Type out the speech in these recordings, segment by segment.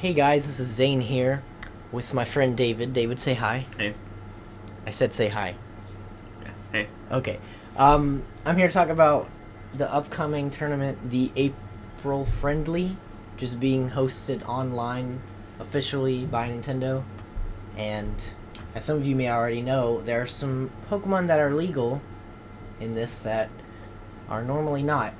Hey guys, this is Zane here with my friend David. David, say hi. Hey. I said say hi. Yeah. Hey. Okay. I'm here to talk about the upcoming tournament, the April Friendly, just being hosted online officially by Nintendo. And as some of you may already know, there are some Pokemon that are legal in this that are normally not.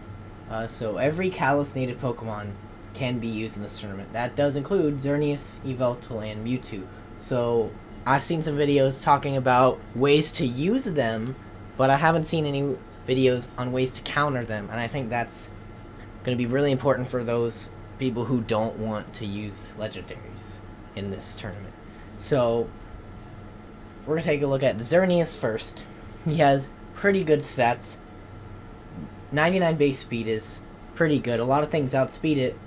So every Kalos native Pokemon can be used in this tournament. That does include Xerneas, Yveltal, and Mewtwo. So I've seen some videos talking about ways to use them, but I haven't seen any videos on ways to counter them, and I think that's going to be really important for those people who don't want to use legendaries in this tournament. So we're going to take a look at Xerneas first. He has pretty good stats. 99 base speed is pretty good. A lot of things outspeed it,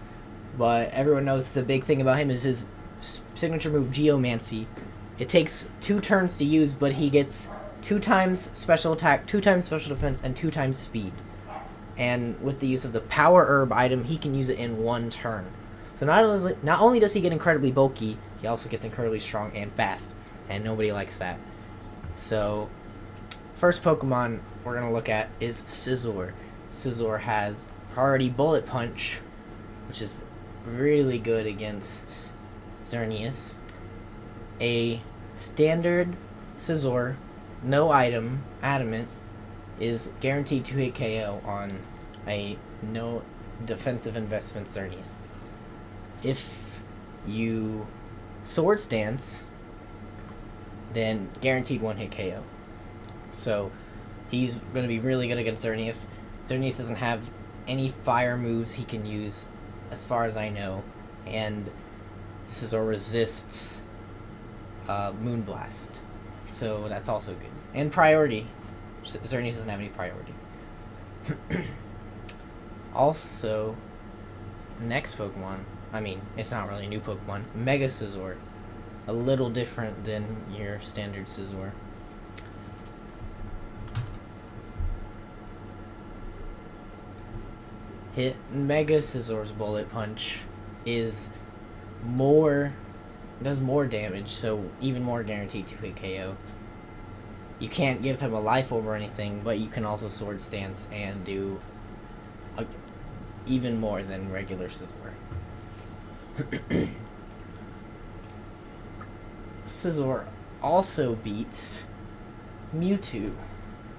but everyone knows the big thing about him is his signature move, Geomancy. It takes 2 turns to use, but he gets 2 times special attack, 2 times special defense, and 2 times speed. And with the use of the Power Herb item, he can use it in 1 turn. So not only does he get incredibly bulky, he also gets incredibly strong and fast, and nobody likes that. So, first Pokemon we're going to look at is Scizor. Scizor has Priority Bullet Punch, which is really good against Xerneas. A standard Scizor, no item, Adamant, is guaranteed to hit KO on a no defensive investment Xerneas. If you Swords Dance, then guaranteed 1-hit KO. So he's going to be really good against Xerneas. Xerneas doesn't have any fire moves he can use, as far as I know, and Scizor resists Moonblast, so that's also good. And priority, Xerneas doesn't have any priority. Also, next Pokemon, I mean, it's not really a new Pokemon, Mega Scizor. A little different than your standard Scizor. Mega Scizor's Bullet Punch does more damage, so even more guaranteed to hit KO. You can't give him a life orb or anything, but you can also Swords Dance and do even more than regular Scizor. Scizor also beats Mewtwo,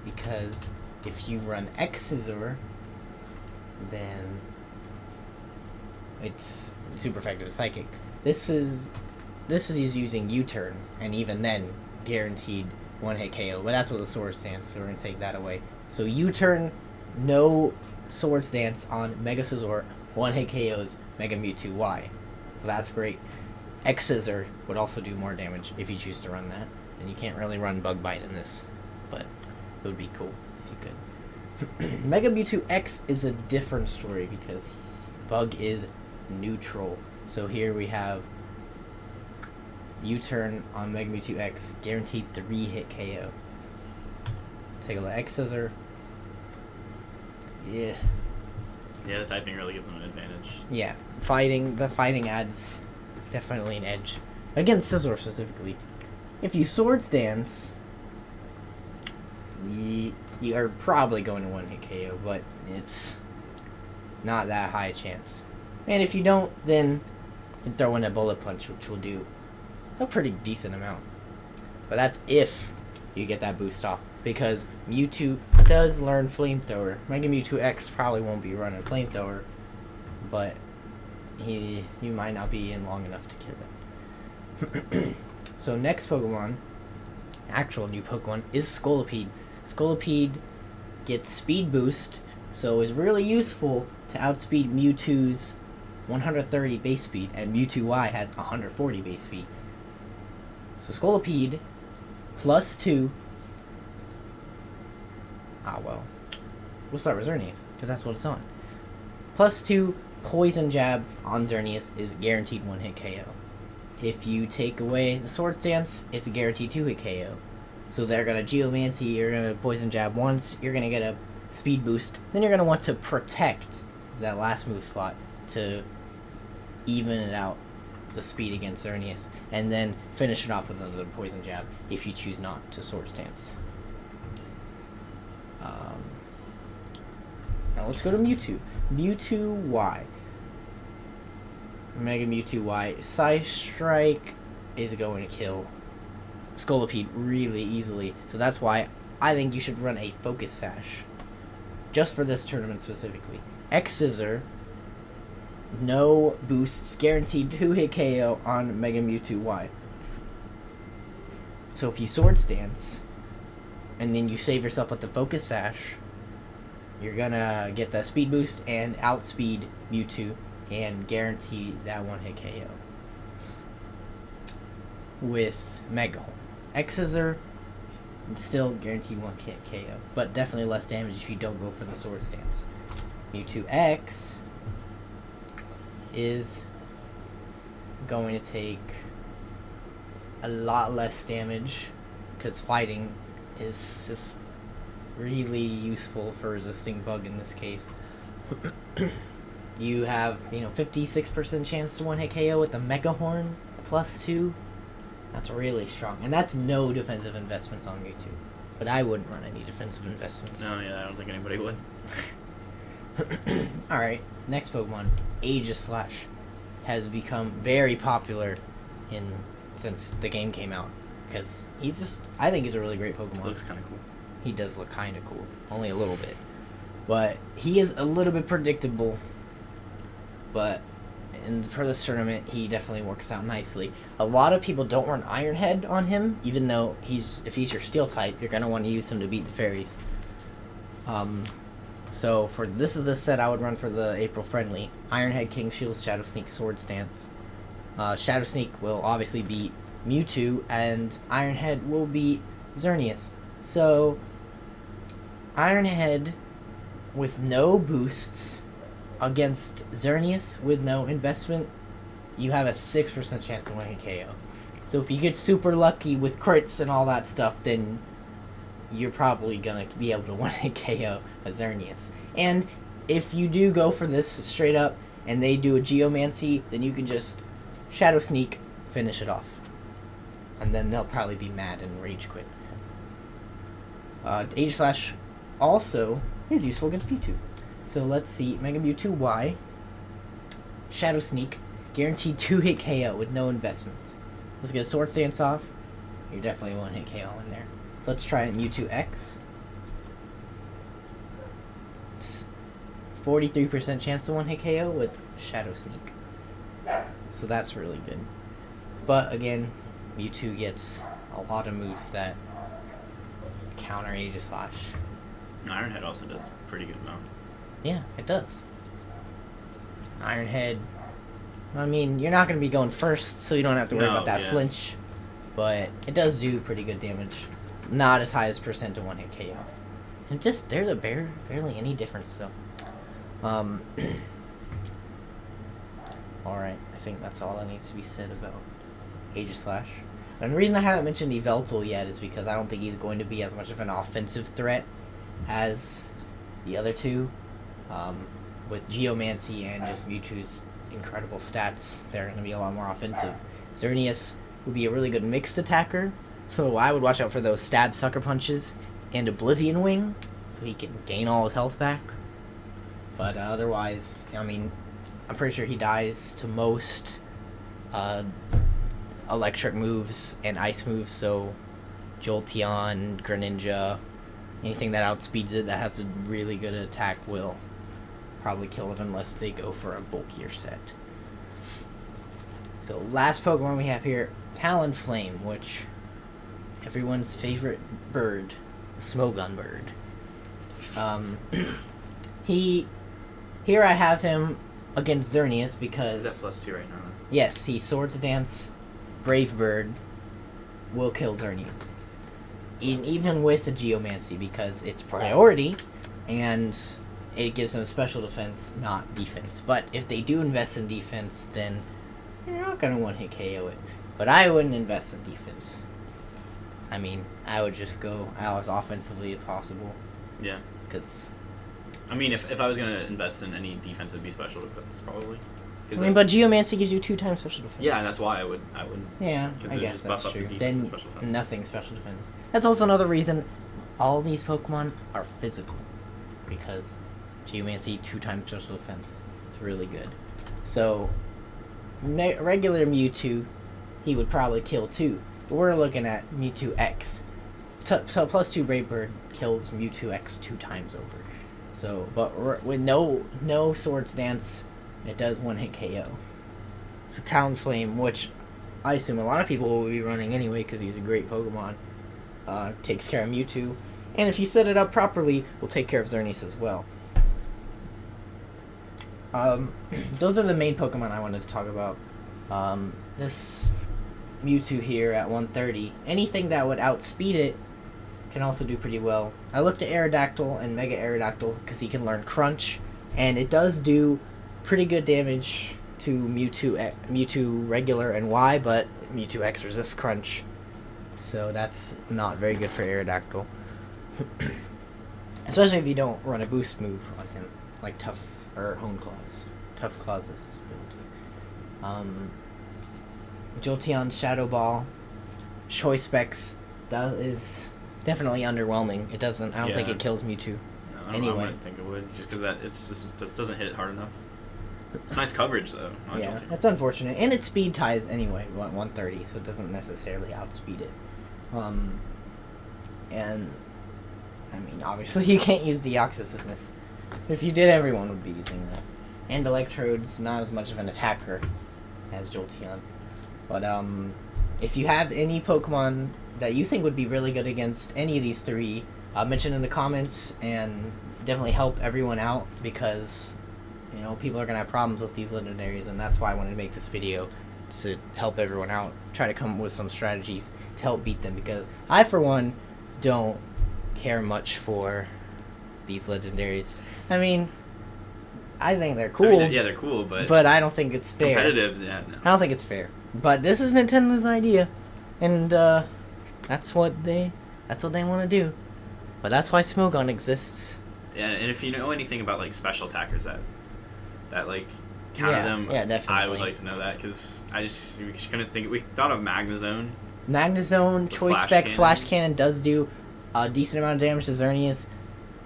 because if you run X Scizor, then it's super effective Psychic. This is using U-turn, and even then, guaranteed 1-hit KO. But that's with a Swords Dance, so we're going to take that away. So U-turn, no Swords Dance on Mega Scizor, 1-hit KOs Mega Mewtwo Y. So that's great. X Scizor would also do more damage if you choose to run that. And you can't really run Bug Bite in this, but it would be cool if you could. Mega Mewtwo X is a different story because Bug is neutral. So here we have U-turn on Mega Mewtwo X, guaranteed 3-hit KO. Take a look. X Scizor. Yeah. Yeah, the typing really gives him an advantage. Yeah. The fighting adds definitely an edge. Against Scizor specifically. If you Swords Dance, you are probably going to 1-hit KO, but it's not that high a chance. And if you don't, then you throw in a Bullet Punch, which will do a pretty decent amount. But that's if you get that boost off, because Mewtwo does learn Flamethrower. Mega Mewtwo X probably won't be running Flamethrower, but you might not be in long enough to kill it. So next Pokemon, actual new Pokemon, is Scolipede. Scolipede gets Speed Boost, so is really useful to outspeed Mewtwo's 130 base speed, and Mewtwo Y has 140 base speed. So Scolipede, +2. We'll start with Xerneas, because that's what it's on. +2 Poison Jab on Xerneas is guaranteed 1-hit KO. If you take away the Swords Dance, it's a guaranteed 2-hit KO. So they're going to Geomancy, you're going to Poison Jab once, you're going to get a Speed Boost, then you're going to want to Protect, is that last move slot, to even it out the speed against Xerneas, and then finish it off with another poison jab if you choose not to sword stance. Now let's go to Mewtwo. Mewtwo Y. Mega Mewtwo Y. Psy Strike is going to kill Scolipede really easily, so that's why I think you should run a Focus Sash. Just for this tournament specifically. Xizor, no boosts, guaranteed 2-hit KO on Mega Mewtwo Y. So if you Sword Stance, and then you save yourself with the Focus Sash, you're gonna get the speed boost and outspeed Mewtwo and guarantee that 1-hit KO. With Mega Horn. Xizor, still guaranteed 1-hit KO, but definitely less damage if you don't go for the Sword Stance. Mewtwo X is going to take a lot less damage because fighting is just really useful for resisting bug in this case. You have, 56% chance to 1-hit KO with the Mega Horn +2. That's really strong. And that's no defensive investments on Mewtwo. But I wouldn't run any defensive investments. No, yeah, I don't think anybody would. Alright, next Pokemon. Aegislash has become very popular since the game came out. Because I think he's a really great Pokemon. Looks kind of cool. He does look kind of cool. Only a little bit. But he is a little bit predictable. But for this tournament, he definitely works out nicely. A lot of people don't run Iron Head on him, even though if he's your Steel type, you're going to want to use him to beat the fairies. So this is the set I would run for the April friendly. Iron Head, King Shield, Shadow Sneak, Sword Stance. Shadow Sneak will obviously beat Mewtwo, and Iron Head will beat Xerneas. So Iron Head with no boosts against Xerneas with no investment, you have a 6% chance to 1-hit KO. So if you get super lucky with crits and all that stuff, then you're probably going to be able to 1-hit KO a Xerneas. And if you do go for this straight up and they do a Geomancy, then you can just Shadow Sneak, finish it off. And then they'll probably be mad and rage quit. Aegislash also is useful against Mewtwo. So let's see, Mega Mewtwo Y, Shadow Sneak, guaranteed 2-hit KO with no investments. Let's get a Sword Stance off. You're definitely 1-hit KO in there. Let's try Mewtwo X. 43% chance to 1-hit KO with Shadow Sneak. So that's really good. But again, Mewtwo gets a lot of moves that counter Aegislash. Iron Head also does pretty good amount. Yeah, it does. Iron Head, I mean, you're not going to be going first, so you don't have to worry about that flinch. But it does do pretty good damage. Not as high as percent to 1-hit KO. And just, there's a barely any difference, though. Alright, I think that's all that needs to be said about Aegislash. And the reason I haven't mentioned Yveltal yet is because I don't think he's going to be as much of an offensive threat as the other two. With Geomancy and just Mewtwo's incredible stats, they're going to be a lot more offensive. Xerneas would be a really good mixed attacker, so I would watch out for those stab sucker punches and Oblivion Wing, so he can gain all his health back. But otherwise, I mean, I'm pretty sure he dies to most electric moves and ice moves, so Jolteon, Greninja, anything that outspeeds it that has a really good attack will probably kill it unless they go for a bulkier set. So last Pokemon we have here, Talonflame, which everyone's favorite bird, the Smogon bird. Here I have him against Xerneas because Is that +2 right now? yes, he Swords Dance Brave Bird will kill Xerneas. Even with the Geomancy, because it's priority and it gives them special defense, not defense. But if they do invest in defense, then you're not going to 1-hit KO it. But I wouldn't invest in defense. I mean, I would just go as offensively as possible. Yeah. Because I mean, if I was going to invest in any defense, it'd be special defense, probably. I mean, but Geomancy gives you 2 times special defense. Yeah, that's why I wouldn't. Yeah, Because I it would guess just that's buff up true. your defense Then with special defense. nothing special defense. That's also another reason all these Pokemon are physical, because Geomancy 2 times special defense is really good. So regular Mewtwo, he would probably kill 2. But we're looking at Mewtwo X. So plus 2 Brave Bird kills Mewtwo X 2 times over. So, but with no Swords Dance, it does 1-hit KO. So Talonflame, which I assume a lot of people will be running anyway because he's a great Pokemon, takes care of Mewtwo. And if you set it up properly, will take care of Xerneas as well. Those are the main Pokemon I wanted to talk about. This Mewtwo here at 130. Anything that would outspeed it can also do pretty well. I looked at Aerodactyl and Mega Aerodactyl because he can learn Crunch, and it does do pretty good damage to Mewtwo regular and Y, but Mewtwo X resists Crunch, so that's not very good for Aerodactyl. Especially if you don't run a boost move on him, like Tough or Hone Claws. Tough Claws is his ability. Jolteon Shadow Ball, Choice Specs, that is definitely underwhelming. It doesn't. I don't think it kills Mewtwo. No, I wouldn't think it would, just because it just doesn't hit hard enough. It's nice coverage though. Yeah, it's unfortunate, and its speed ties anyway 130, so it doesn't necessarily outspeed it. And I mean, obviously you can't use the Deoxys. If you did, everyone would be using that. And Electrode's not as much of an attacker as Jolteon. But if you have any Pokemon that you think would be really good against any of these 3, mention in the comments and definitely help everyone out, because you know people are gonna have problems with these legendaries, and that's why I wanted to make this video, to help everyone out, try to come up with some strategies to help beat them, because I for one don't care much for these legendaries. I mean, I think they're cool. I mean, yeah, they're cool, but I don't think it's fair. Competitive, yeah, no. I don't think it's fair. But this is Nintendo's idea, and that's what they want to do. But that's why Smogon exists. Yeah, and if you know anything about like special attackers that like counter them, yeah, definitely. I would like to know that, because we just couldn't think. We thought of Magnezone. Magnezone, Choice Spec, Flash Cannon does do a decent amount of damage to Xerneas,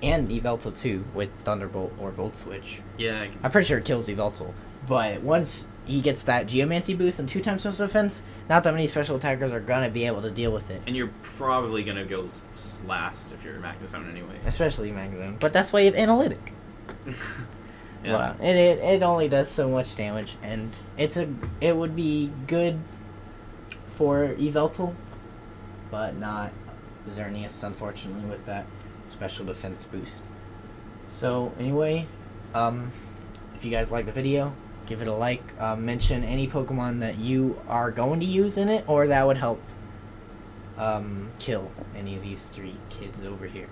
and Yveltal too, with Thunderbolt or Volt Switch. Yeah, I'm pretty sure it kills Yveltal. But once he gets that Geomancy boost and 2 times special defense, not that many special attackers are gonna be able to deal with it. and you're probably gonna go last if you're Magnezone anyway. Especially Magnezone. But that's why you have Analytic. Yeah. Well, it only does so much damage, and it would be good for Yveltal, but not Xerneas, unfortunately, with that special defense boost. So anyway, if you guys like the video, give it a like. Mention any Pokemon that you are going to use in it, or that would help kill any of these 3 kids over here.